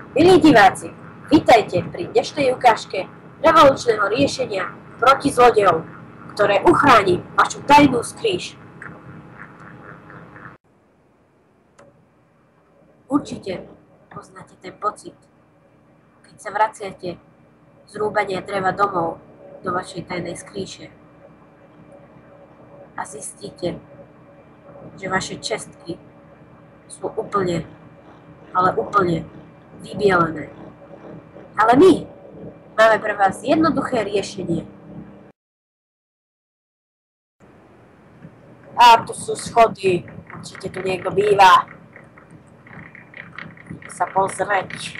Milí diváci, vítajte pri dnešnej ukážke revolučného riešenia proti zlodejom, ktoré uchráni vašu tajnú skrýš. Určite poznáte ten pocit, keď sa vraciate z rúbania dreva domov do vašej tajnej skrýše a zistíte, že vaše čestky sú úplne, ale úplne vybielené. Ale my máme pre vás jednoduché riešenie. A tu sú schody, určite tu niekto býva. Sa pozrieť.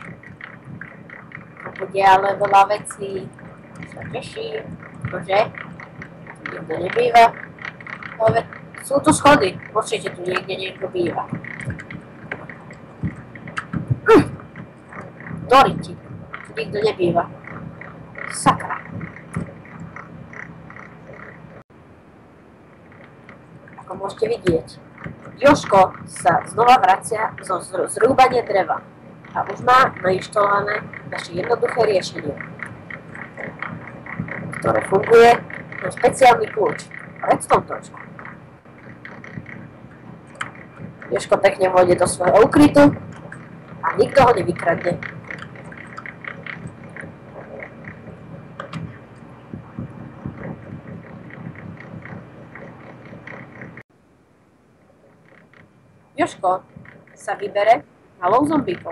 To bude ale veľa vecí. Sa teší, že tu niekto nebýva. Ale sú tu schody, určite tu niekto býva. Doriti, tu nikto nebýva. Sakra. Ako môžete vidieť, Jožko sa znova vracia zo zrúbania dreva a už má nainštalované naše jednoduché riešenie, ktoré funguje na špeciálny kľúč, redstone točku. Jožko pekne vôjde do svojho ukrytu a nikto ho nevykradne. Jožko sa vybere na lov zombíkov.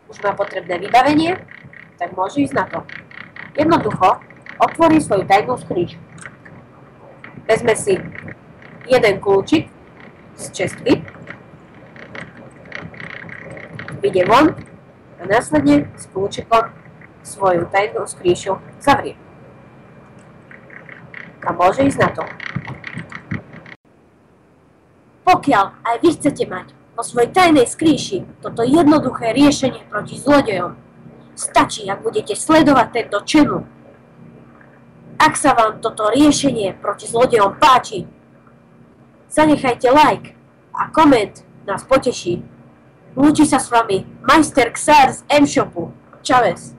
Už má potrebné vybavenie, tak môže ísť na to. Jednoducho otvorí svoju tajnú skrýš. Vezme si jeden kľúčik z čestky, vyjde von a následne s kľúčikom svoju tajnú skrýšu zavrie. A môže ísť na to. Pokiaľ aj vy chcete mať vo svojej tajnej skrýši toto jednoduché riešenie proti zlodejom, stačí, ak budete sledovať tento channel. Ak sa vám toto riešenie proti zlodejom páči, zanechajte like a koment, nás poteší. Lúči sa s vami majster Xar z M-Shopu. Čaves.